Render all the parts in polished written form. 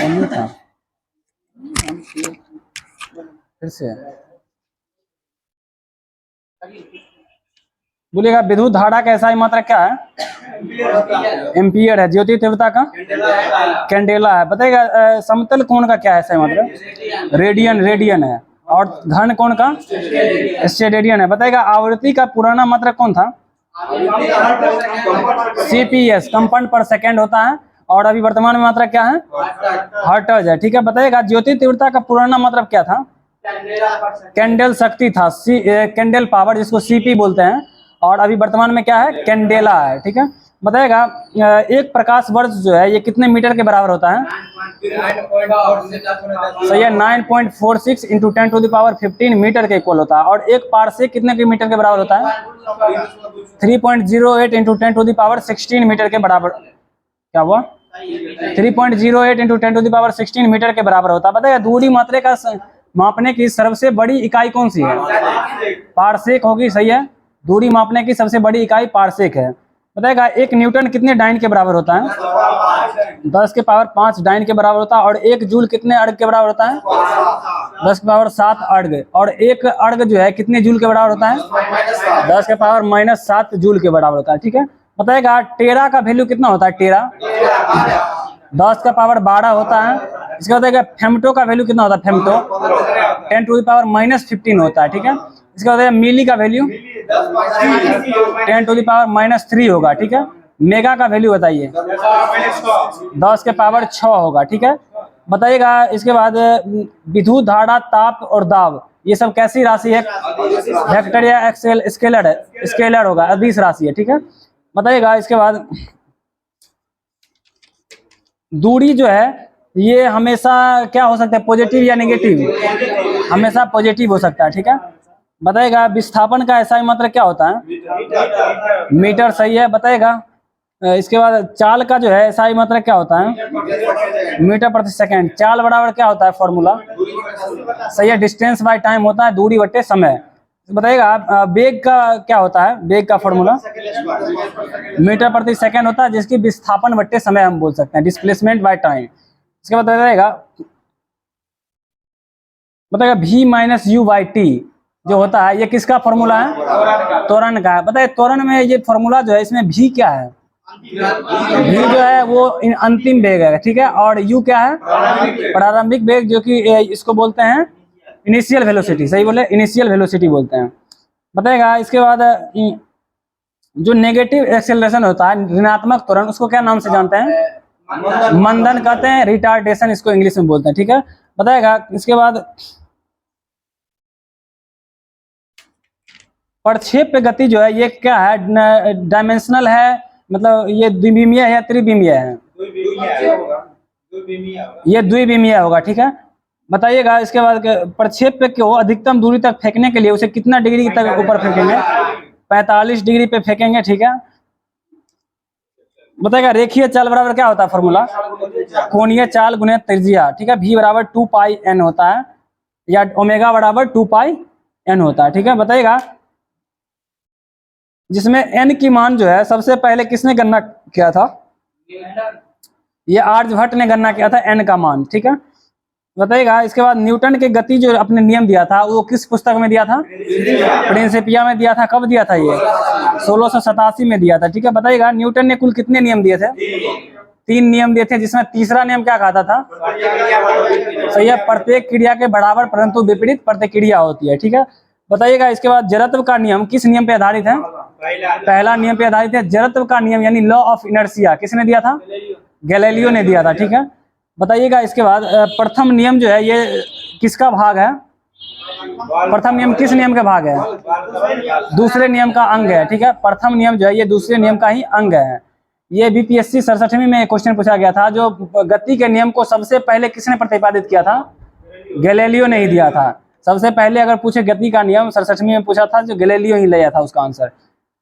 नहीं था, फिर से बोलिएगा। विद्युत धारा का एसआई मात्रक क्या है? एम्पियर है। ज्योति तीव्रता का कैंडेला है। बताइएगा समतल कोण का क्या है एसआई मात्रक? रेडियन, रेडियन है। और घन कोण का स्टेरेडियन है। बताइएगा आवृत्ति का पुराना मात्रक कौन था? सीपीएस, कंपन पर सेकेंड होता है। और अभी वर्तमान में मात्रक क्या है? हर्ट्ज है। ठीक है। बताइएगा ज्योति तीव्रता का पुराना मात्रक क्या था? कैंडल शक्ति था, कैंडल पावर, जिसको सीपी बोलते हैं। और अभी वर्तमान में क्या है? कैंडेला है। ठीक है। बताइएगा एक प्रकाश वर्ष जो है ये कितने मीटर के बराबर होता है? सही है, 9.46 इंटू 10⁻15 मीटर के इक्वल होता है। और एक पारसेक कितने के मीटर के बराबर होता है? 3.08 इंटू 10⁻16 मीटर के बराबर। क्या हुआ? 3.08 इंटू 10⁻16 मीटर के बराबर होता है। बताइए दूरी मात्रा का मापने की सबसे बड़ी इकाई कौन सी है? पारसेक होगी। सही है, दूरी मापने की सबसे बड़ी इकाई पारसेक है। बताएगा एक न्यूटन कितने डाइन के बराबर होता है? 10⁵ डाइन के बराबर होता है। और एक जूल कितने अर्ग के बराबर होता है? 10⁻7 अर्ग। और एक अर्ग जो है कितने जूल के बराबर होता है? 10⁻−7 जूल के बराबर होता है। ठीक है। बताएगा टेरा का वैल्यू कितना होता है? टेरा 10⁻12 होता है। इसका बताएगा फेम्टो का वैल्यू कितना होता है? फेम्टो 10⁻−15 होता है। ठीक है। इसका बताइए मिली का वैल्यू 10⁻−3 होगा। ठीक है। मेगा का वैल्यू बताइए 10⁻6 होगा। ठीक है। बताइएगा इसके बाद विद्युत धारा, ताप और दाब ये सब कैसी राशि है? वेक्टर या स्केलर है? स्केलर होगा, अदिश राशि है। ठीक है। बताइएगा इसके बाद दूरी जो है ये हमेशा क्या हो सकता है? पॉजिटिव या नेगेटिव? हमेशा पॉजिटिव हो सकता है। ठीक है। बताइएगा विस्थापन का एसआई मात्रक क्या होता है? मीटर। सही है। बताइएगा इसके बाद चाल का जो है एसआई मात्रक क्या होता है? मीटर प्रति सेकंड। चाल बराबर क्या होता है फॉर्मूला? सही है, डिस्टेंस बाय टाइम होता है, दूरी बटे समय। बताइएगा वेग का क्या होता है? वेग का फॉर्मूला मीटर प्रति सेकंड होता है, जिसकी विस्थापन बटे समय हम बोल सकते हैं, डिस्प्लेसमेंट बाय टाइम। इसके बाद बताइएगा v-u/t जो होता है ये किसका फॉर्मूला है? त्वरण का है। बताइए त्वरण में ये फॉर्मूला जो है इसमें v क्या है? v जो है वो अंतिम वेग है। ठीक है। और u क्या है? प्रारंभिक वेग, जो कि इसको बोलते हैं इनिशियल वेलोसिटी। सही बोले, इनिशियल वेलोसिटी बोलते हैं। बताइएगा इसके बाद जो नेगेटिव एक्सेलरेशन होता है, ऋणात्मक त्वरण, उसको क्या नाम से जानते हैं? मंदन कहते हैं, रिटार्डेशन इसको इंग्लिश में बोलते हैं। ठीक है। बताइएगा इसके बाद प्रक्षेप्य गति जो है ये क्या है? डायमेंशनल है, मतलब ये द्विविमीय है या त्रिविमीय है? ये द्विविमीय होगा। ठीक है। बताइएगा इसके बाद प्रक्षेप्य को अधिकतम दूरी तक फेंकने के लिए उसे कितना डिग्री तक ऊपर फेंकेंगे? 45 डिग्री पे फेंकेंगे। ठीक है। बताइएगा रेखीय चाल बराबर क्या होता है फॉर्मूला? कोणीय चाल गुणे त्रिज्या। ठीक है। v बराबर 2πn होता है, या ओमेगा बराबर 2πn होता है। ठीक है। बताइएगा जिसमें n की मान जो है सबसे पहले किसने गणना किया था? ये आर्यभट्ट ने गणना किया था n का मान। ठीक है। बताइएगा इसके बाद न्यूटन के गति जो अपने नियम दिया था वो किस पुस्तक में दिया था? प्रिंसिपिया में दिया था। कब दिया था ये? 1687 में दिया था। ठीक है। बताइएगा न्यूटन ने कुल कितने नियम दिए थे? 3 नियम दिए थे, जिसमें तीसरा नियम क्या कहता था? सही है, प्रत्येक क्रिया के बराबर परंतु विपरीत प्रतिक्रिया होती है। ठीक है। बताइएगा इसके बाद जड़त्व का नियम किस नियम पे आधारित है? पहला नियम पे आधारित है। जड़त्व का नियम यानी लॉ ऑफ इनर्शिया किसने दिया था? गैलीलियो ने दिया था। ठीक है। बताइएगा इसके बाद प्रथम नियम जो है ये किसका भाग है? प्रथम नियम किस नियम का भाग है? दूसरे नियम का अंग है। ठीक है। प्रथम नियम जो है ये दूसरे नियम का ही अंग है। ये बीपीएससी 67वीं में क्वेश्चन पूछा गया था। जो गति के नियम को सबसे पहले किसने प्रतिपादित किया था? गैलीलियो ने ही दिया था। सबसे पहले अगर पूछे गति का नियम 67वीं में पूछा था, जो गैलीलियो ही लिया था उसका आंसर।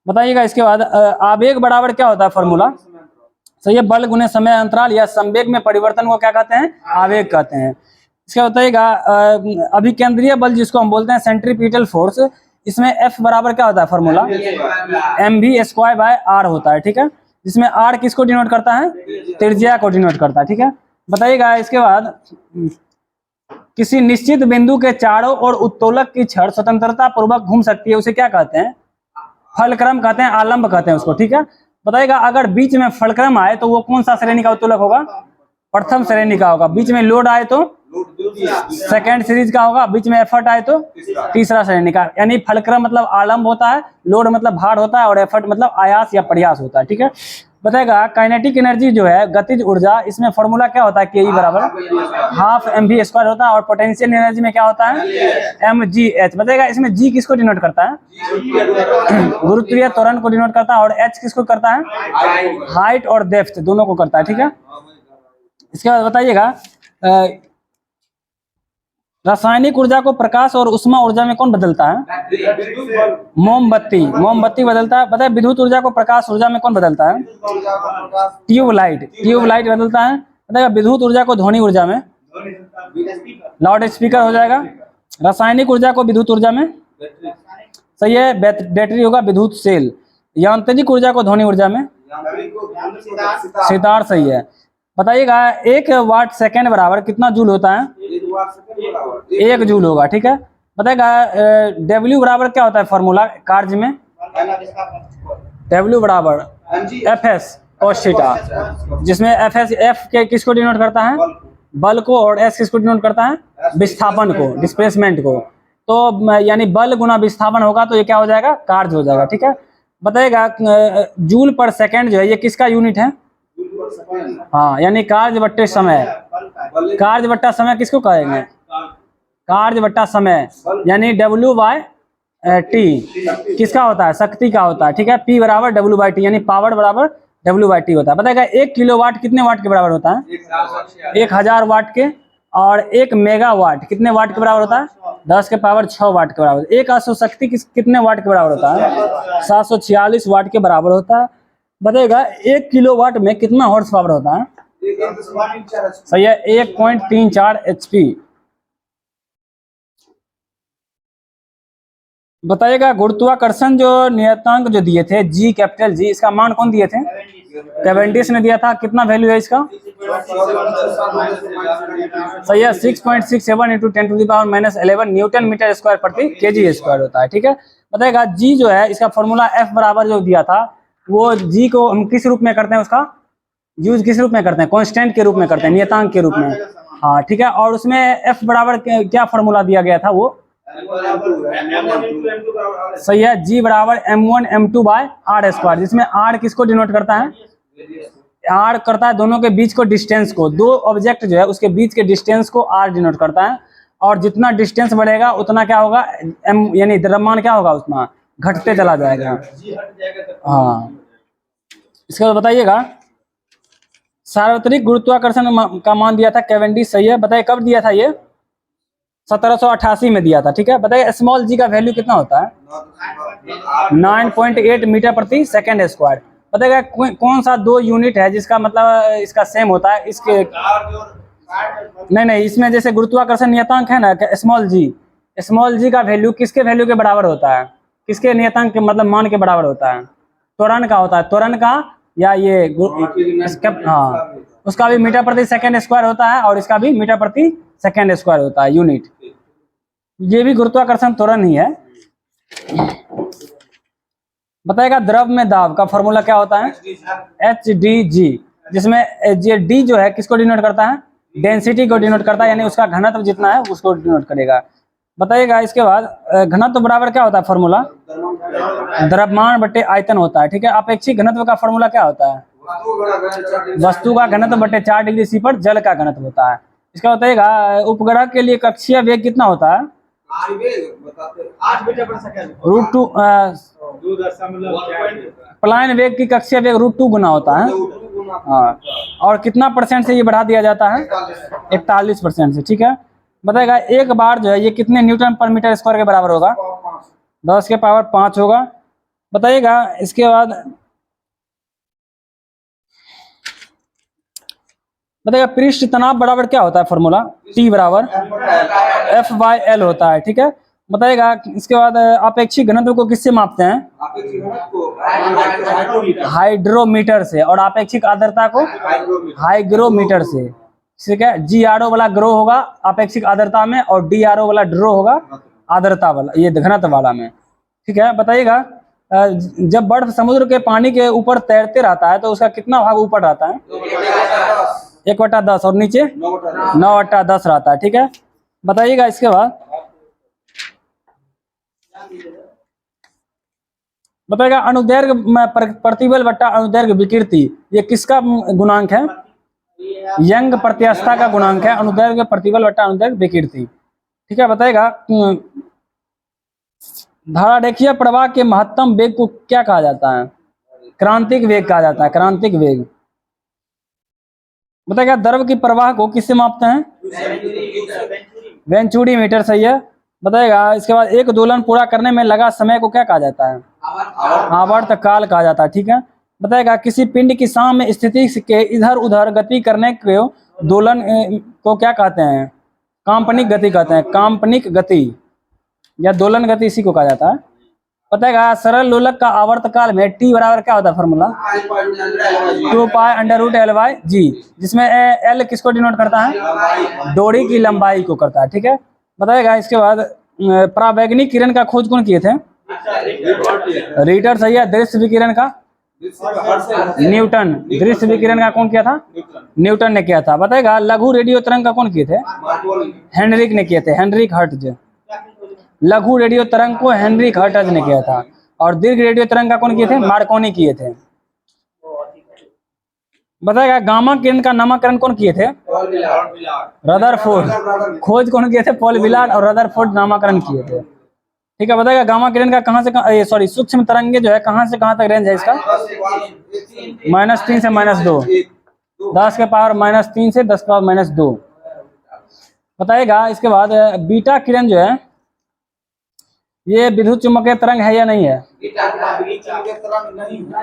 बताइएगा इसके बाद आवेग बराबर क्या होता है फॉर्मूला? सही है, बल गुने समय अंतराल या संवेग में परिवर्तन को क्या कहते हैं? आवेग कहते हैं। इसका बताइएगा अभिकेंद्रीय बल जिसको हम बोलते हैं सेंट्रीपिटल फोर्स, इसमें F बराबर क्या होता है फॉर्मूला? mv²/r होता है। ठीक है। जिसमें r किसको डिनोट करता है? त्रिज्या को डिनोट करता है। ठीक है। बताइएगा इसके बाद, किसी निश्चित बिंदु के चारों ओर उत्तोलक की छड़ स्वतंत्रता पूर्वक घूम सकती है, उसे क्या कहते हैं? फलक्रम कहते हैं, आलंब कहते हैं उसको, ठीक है। बताइएगा अगर बीच में फलक्रम आए तो वो कौन सा श्रेणी का उत्तोलक होगा? प्रथम श्रेणी का होगा। बीच में लोड आए तो सेकंड सीरीज का होगा। बीच में एफर्ट आए तो तीसरा श्रेणी का। यानी फलक्रम मतलब आलंब होता है, लोड मतलब भार होता है, और एफर्ट मतलब आयास या प्रयास होता है, ठीक है। बताएगा काइनेटिक एनर्जी जो है, गतिज ऊर्जा, इसमें फॉर्मूला क्या होता है? के ई बराबर हाफ mv² होता है। और पोटेंशियल एनर्जी में क्या होता है? mgh। बताएगा इसमें जी किसको डिनोट करता है? गुरुत्वीय त्वरण को डिनोट करता है। और एच किसको करता है? हाइट और डेप्थ दोनों को करता है, ठीक है। इसके बाद बताइएगा रासायनिक ऊर्जा को प्रकाश और उष्मा ऊर्जा में कौन बदलता है? मोमबत्ती बदलता है। पता है विद्युत ऊर्जा को प्रकाश ऊर्जा में कौन बदलता है? ट्यूबलाइट बदलता है। पता है विद्युत ऊर्जा को ध्वनि ऊर्जा में लाउड स्पीकर हो जाएगा। रासायनिक ऊर्जा को विद्युत ऊर्जा में, सही है, बैटरी होगा, विद्युत सेल। यांत्रिक ऊर्जा को ध्वनि ऊर्जा में सितार, सही है। बताइएगा 1 वाट सेकेंड बराबर कितना जूल होता है? 1 जूल होगा, ठीक है। बताएगा W बराबर क्या होता है फॉर्मूला कार्य में? W बराबर FS cos थीटा, जिसमें FS F के किसको डिनोट करता है? बल को। और S किसको डिनोट करता है? विस्थापन को, डिस्प्लेसमेंट को। तो यानी बल गुना विस्थापन होगा तो ये क्या हो जाएगा? कार्य हो जाएगा, ठीक है। बताइएगा जूल पर सेकेंड जो है ये किसका यूनिट है? हाँ, यानी कार्य बट्टे समय। कार्य बट्टा समय किसको कहेंगे? कार्य बट्टा समय, यानी W/T किसका होता है? शक्ति का होता है, ठीक है। P बराबर W/T, यानी पावर बराबर W/T होता है। बताएगा 1 किलोवाट कितने वाट के बराबर होता है? 1000 वाट के। और 1 मेगावाट कितने वाट के बराबर होता है? 10⁶ वाट के बराबर। एक अश्वशक्ति कितने वाट के बराबर होता है? 746 वाट के बराबर होता है। बताइएगा 1 किलोवाट में कितना हॉर्स पावर होता है? सही है, 1.34 HP। बताइएगा गुरुत्वाकर्षण जो नियतांक जो दिए थे G, कैपिटल G, इसका मान कौन दिए थे? कैवेंडिश ने दिया था। कितना वैल्यू है इसका? सही है, 6.67 × 10⁻⁻11 न्यूटन मीटर स्क्वायर प्रति kg स्क्वायर होता है, ठीक है। बताइएगा G जो है इसका फॉर्मूला F बराबर जो दिया था, वो G को हम किस रूप में करते हैं? उसका यूज किस रूप में करते हैं? कांस्टेंट के रूप में करते हैं, नियतांक के रूप में। हाँ, ठीक है। और उसमें F बराबर क्या फॉर्मूला दिया गया था? वो सही है, G बराबर m1 m2/r², जिसमें r किसको डिनोट करता है? r करता है दोनों के बीच को डिस्टेंस को। दो ऑब्जेक्ट जो है उसके बीच के डिस्टेंस को r डिनोट करता है। और जितना डिस्टेंस बढ़ेगा उतना क्या होगा? m, यानी द्रव्यमान क्या होगा? उतना घटते चला जाएगा। हाँ, इसके बाद बताइएगा सार्वत्रिक गुरुत्वाकर्षण का मान दिया था कैवेंडिश, सही है। बताइए कब दिया था? ये 1788 में दिया था, ठीक है। बताइए स्मॉल g का वैल्यू कितना होता है? 9.8 मीटर प्रति सेकेंड स्क्वायर। बताइएगा कौन सा 2 यूनिट है जिसका मतलब इसका सेम होता है? इसके नहीं, इसमें जैसे गुरुत्वाकर्षण नियतांक है ना, स्मॉल जी का वैल्यू किसके वैल्यू के बराबर होता है? किसके नियतांक के मतलब मान के बराबर होता है? त्वरण का होता है। त्वरण का या ये हाँ, उसका भी मीटर प्रति सेकेंड स्क्वायर होता है, और इसका भी मीटर प्रति सेकेंड स्क्वायर होता है यूनिट। ये भी गुरुत्वाकर्षण त्वरण ही है। बताएगा द्रव में दाब का फॉर्मूला क्या होता है? HdG, जिसमें ये D जो है किसको डिनोट करता है? डेंसिटी को डिनोट करता है, यानी उसका घनत्व जितना है उसको डिनोट करेगा। बताइएगा इसके बाद घनत्व बराबर क्या होता है फॉर्मूला? द्रव्यमान बट्टे आयतन होता है, ठीक है। अपेक्षिक घनत्व का फॉर्मूला क्या होता है? वस्तु का घनत्व बट्टे 4 डिग्री C पर जल का घनत्व होता है। इसका बताइएगा उपग्रह के लिए कक्षीय वेग कितना होता है? √2। प्लान वेग की कक्षीय वेग √2 गुना होता है। हाँ, और कितना % से ये बढ़ा दिया जाता है? 41% से, ठीक है। बताएगा एक बार जो है ये कितने न्यूटन पर मीटर स्क्वायर के बराबर होगा? 10⁵ होगा। बताइएगा इसके बाद बताइएगा पृष्ठ तनाव बराबर क्या होता है फॉर्मूला? T बराबर F/L होता है, ठीक है। बताइएगा इसके बाद अपेक्षिक घनत्व को किससे मापते हैं? हाइड्रोमीटर से। और अपेक्षिक आर्द्रता को हाइग्रोमीटर से, ठीक है। GRO वाला ग्रो होगा अपेक्षिक आर्द्रता में, और DRO वाला ड्रो होगा आर्द्रता वाला, ये घनत्व वाला में। ठीक है, बताइएगा जब बर्फ समुद्र के पानी के ऊपर तैरते रहता है तो उसका कितना भाग ऊपर रहता है? 1/10, और नीचे 9/10 रहता है। ठीक है, बताइएगा इसके बाद बताइएगा अनुदैर्घ्य प्रतिबल बट्टा अनुदैर्घ्य विकृति, ये किसका गुणांक है? यंग प्रत्यास्थता का गुणांक है अनुदैर्घ्य प्रतिबल बट्टा अनुदैर्घ्य विकृति। ठीक है, बताइएगा धारारेखीय प्रवाह के महत्तम वेग को क्या कहा जाता है? क्रांतिक वेग कहा जाता है, क्रांतिक वेग। बताइएगा द्रव की प्रवाह को किससे मापते हैं? वेंचुरी मीटर, सही है। बताइएगा इसके बाद एक दोलन पूरा करने में लगा समय को क्या कहा जाता है? आवर्त काल कहा जाता है। ठीक है, बताइएगा किसी पिंड की साम्य स्थिति के इधर उधर गति करने को दोलन को क्या कहते हैं? काल्पनिक गति कहते हैं, काल्पनिक गति या दोलन गति, इसी को कहा जाता है। बताएगा सरल लोलक का आवर्त काल में T बराबर क्या होता है? फॉर्मूला 2π√L/g, जिसमें L किसको डिनोट करता है? डोरी की लंबाई को करता है। ठीक है, बताएगा इसके बाद परावैगनिक किरण का खोज कौन किए थे? रीटर, सही है। दृश्य विकिरण का न्यूटन, दृश्य विकिरण का कौन किया था? न्यूटन ने किया था। बताएगा लघु रेडियो तरंग का कौन किए थे? हेनरिक ने किए थे, हेनरिक हर्ट्ज। लघु रेडियो तरंग को हेनरिक हर्ट्ज ने किया था, और दीर्घ रेडियो तरंग का कौन किए थे? मार्कोनी किए थे। बताएगा गामा किरण का नामकरण कौन किए थे? रदरफोर्ड। खोज कौन किए थे? पॉल विलार्ड और रदरफोर्ड नामकरण किए थे। ठीक है, बताएगा गामा किरण का कहां से सॉरी सूक्ष्म तरंगे जो है कहां से कहां तक रेंज है इसका? -3 से -2, 10 के पावर -3 से 10 के पावर -2। बताएगा इसके बाद बीटा किरण जो है ये विद्युत चुम्बकीय तरंग है या नहीं है?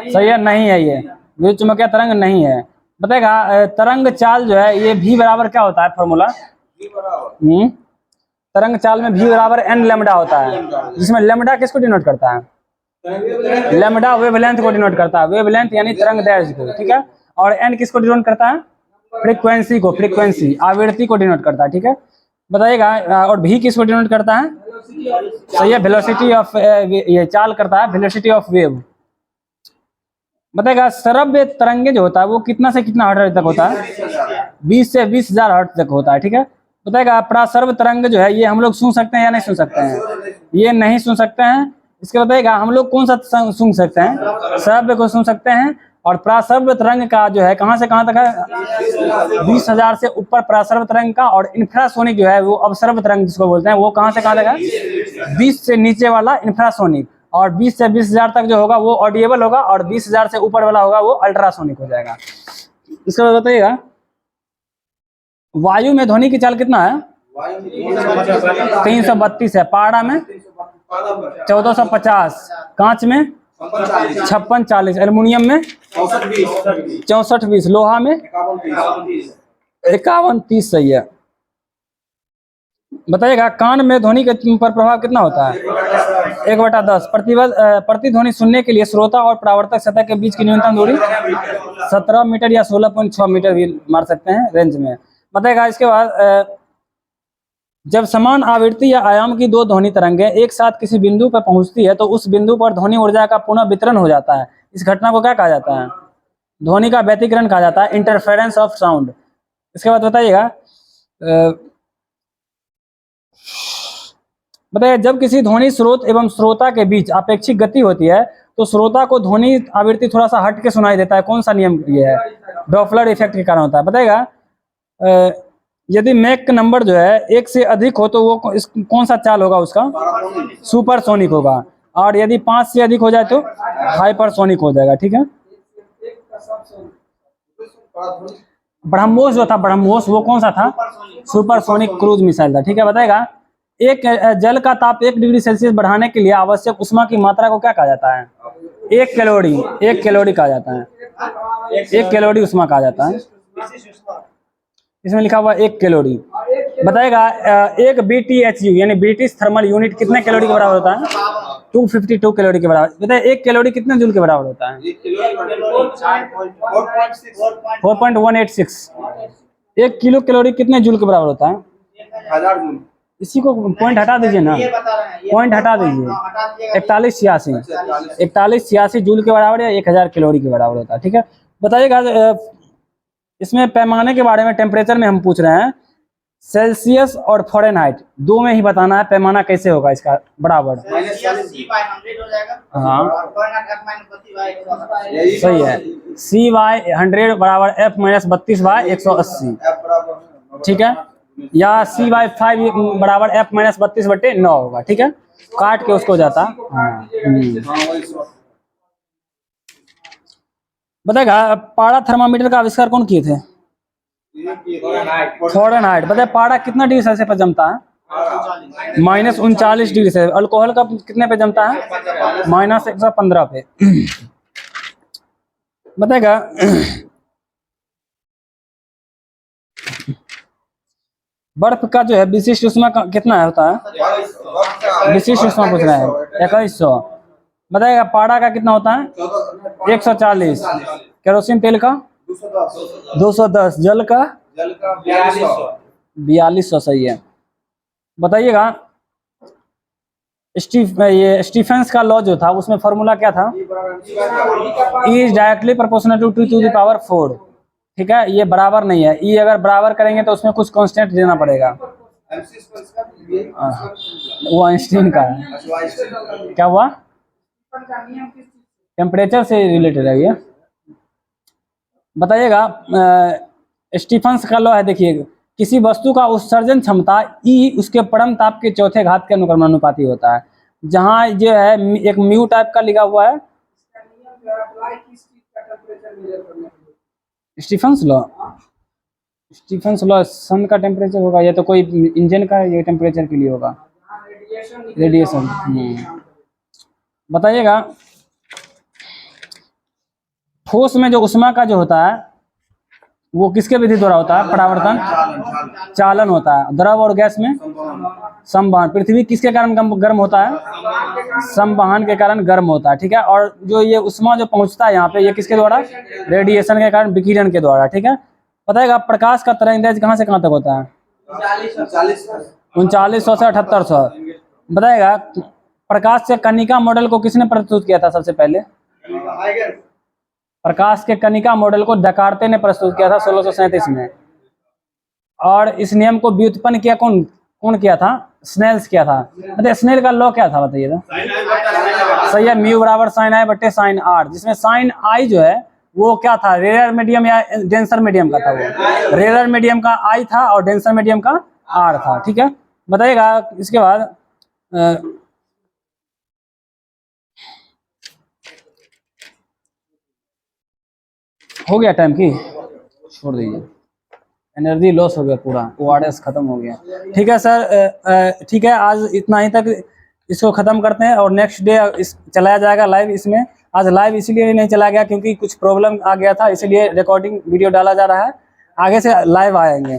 सही है, नहीं है, ये विद्युत चुम्बकीय तरंग नहीं है। बताएगा तरंग चाल जो है ये V बराबर क्या होता है? फॉर्मूला तरंग चाल में V बराबर n लैम्डा होता है, जिसमें लैम्डा किसको डिनोट करता है? लैम्डा वेवलेंथ को डिनोट करता है, वेवलेंथ यानी तरंग दैर्ध्य को। ठीक है, और n किसको डिनोट करता है? फ्रीक्वेंसी को, फ्रीक्वेंसी आवृत्ति को डिनोट करता है। ठीक है, बताइएगा और V किसको डिनोट करता है? सही है, वेलोसिटी ऑफ, ये चाल करता है वेलोसिटी ऑफ वेव। बताएगा श्रव्य तरंगे जो होता है वो कितना से कितना हर्ट्ज तक होता है? 20 से 20,000 हर्ट्ज तक होता है। ठीक है, बताएगा प्रासर्व तरंग जो है ये हम लोग सुन सकते हैं या नहीं सुन सकते हैं? ये नहीं सुन सकते हैं। इसके बताइएगा हम लोग कौन सा सुन सकते हैं? श्रव्य को सुन सकते हैं। और प्रासर्व तरंग का जो है कहां से कहां तक है? 20,000 से ऊपर प्रासर्व तरंग का, और इंफ्रासोनिक जो है वो अवसर्व तरंग जिसको बोलते हैं वो कहां से कहां तक है? 20 से नीचे वाला इंफ्रासोनिक, और 20 से 20,000 तक जो होगा वो ऑडिएबल होगा, और 20,000 से ऊपर वाला होगा वो अल्ट्रासोनिक हो जाएगा। इसके बाद बताइएगा वायु में ध्वनि की चाल कितना है? 332 है। पारा में 1450, कांच में 5640, एल्युमिनियम में 6420, लोहा में 5130, सही है। बताइएगा कान में ध्वनि के पर प्रभाव कितना होता है? 1/10। प्रतिध्वनि सुनने के लिए श्रोता और परावर्तक सतह के बीच की न्यूनतम दूरी 17 मीटर या 16.6 मीटर भी मार सकते हैं रेंज में। बताइएगा इसके बाद जब समान आवृत्ति या आयाम की दो ध्वनि तरंगें एक साथ किसी बिंदु पर पहुंचती है तो उस बिंदु पर ध्वनि ऊर्जा का पुनः वितरण हो जाता है। इस घटना को क्या कहा जाता है? ध्वनि का व्यतिकरण कहा जाता है, इंटरफेरेंस ऑफ साउंड। इसके बाद बताइएगा जब किसी ध्वनि स्रोत एवं श्रोता के बीच अपेक्षिक गति होती है तो श्रोता को ध्वनि आवृत्ति थोड़ा सा हट के सुनाई देता है। कौन सा नियम ये है? डॉपलर इफेक्ट के कारण होता है। बताइएगा यदि मैक नंबर जो है 1 से अधिक हो तो वो कौन सा चाल होगा उसका? सुपरसोनिक होगा, और यदि 5 से अधिक हो जाए तो हाइपरसोनिक हो जाएगा। ठीक है, ब्रह्मोस जो था, ब्रह्मोस वो कौन सा था? सुपरसोनिक क्रूज मिसाइल था। ठीक है, बताएगा एक जल का ताप 1 डिग्री सेल्सियस बढ़ाने के लिए आवश्यक उष्मा की मात्रा को क्या कहा जाता है? 1 कैलोरी, 1 कैलोरी कहा जाता है, 1 कैलोरी उष्मा कहा जाता है। इसमें लिखा हुआ 1 कैलोरी। बताएगा एक BTHU यानी ब्रिटिश थर्मल यूनिट कितने कैलोरी के बराबर होता है? 252 कैलोरी के बराबर। बताइए 1 कैलोरी कितने जूल के बराबर होता है? 4.186। 1 किलो कैलोरी कितने जूल के बराबर होता है? 1000 जूल। इसी को पॉइंट हटा दीजिए ना, पॉइंट हटा दीजिए। 4186 जूल के बराबर या 1000 कैलोरी के बराबर होता है। ठीक है, बताइएगा इसमें पैमाने के बारे में, टेम्परेचर में हम पूछ रहे हैं। सेल्सियस और फ़ारेनहाइट दो में ही बताना है पैमाना कैसे होगा इसका बराबर। हाँ सही है, C/100 बराबर F-32/180। ठीक है, या C/5 बराबर F-32/9 होगा। ठीक है, काट के उसको जाता। हाँ बताएगा पारा थर्मामीटर का आविष्कार कौन किए थे? फ़ारेनहाइट। बताए पारा कितना डिग्री सेल्सियस पर जमता है? -39 डिग्री से। अल्कोहल का कितने पे जमता है? -115 पे। बताएगा बर्फ का जो है विशिष्ट ऊष्मा कितना होता है? विशिष्ट ऊष्मा पूछ रहे हैं, 2100। बताएगा पारा का कितना होता है? 140। केरोसिन तेल का 210। जल का 4200। सही है। बताइएगा ये स्टीफेंस का लॉ जो था उसमें फॉर्मूला क्या था? E is directly proportional to the power 4। ठीक है, ये बराबर नहीं है। E अगर बराबर करेंगे तो उसमें कुछ कांस्टेंट देना पड़ेगा। वो आइंस्टीन का है। क्या हुआ? टेम्परेचर से रिलेटेड है ये। बताइएगा स्टीफेंस का लॉ है, देखिए किसी वस्तु का उत्सर्जन क्षमता E उसके परम ताप के चौथे घात के अनुक्रमानुपाती होता है। जहाँ जो है एक म्यू टाइप का लिखा हुआ है स्टीफेंस लॉ। स्टीफेंस लॉ सन का टेम्परेचर होगा या तो कोई इंजन का ये टेम्परेचर के लिए होगा, रेडिएशन। बताइएगा ठोस में जो ऊष्मा का जो होता है वो किसके विधि द्वारा होता है? परावर्तन चालन होता है। द्रव और गैस में संवहन। पृथ्वी किसके कारण गर्म होता है? संवहन के कारण गर्म होता है। ठीक है, और जो ये ऊष्मा जो पहुंचता है यहाँ पे ये किसके द्वारा? रेडिएशन के कारण, विकिरण के द्वारा। ठीक है, बताएगा प्रकाश का तरंगदैर्घ्य कहाँ से कहाँ तक होता है? 3900 से 7800। बताएगा प्रकाश के कणिका मॉडल को किसने प्रस्तुत किया था सबसे पहले? प्रकाश के कणिका मॉडल को डेकार्ते ने प्रस्तुत किया था 1637 में। और इस नियम को व्युत्पन्न किया कौन किया था? स्नेल्स किया था। मतलब स्नेल का लॉ क्या था बताइए तो? सही है, म्यू बराबर साइन आई बटे साइन आर, जिसमें साइन आई जो है वो क्या था? रेयर मीडियम या डेंसर मीडियम का था। वो रेयर मीडियम का आई था और डेंसर मीडियम का आर था। ठीक है, बताइएगा इसके बाद हो गया टाइम की, छोड़ दीजिए, एनर्जी लॉस हो गया पूरा, ORS खत्म हो गया। ठीक है सर, ठीक है, आज इतना ही तक इसको ख़त्म करते हैं और नेक्स्ट डे चलाया जाएगा लाइव। इसमें आज लाइव इसीलिए नहीं चला गया क्योंकि कुछ प्रॉब्लम आ गया था, इसीलिए रिकॉर्डिंग वीडियो डाला जा रहा है। आगे से लाइव आएंगे।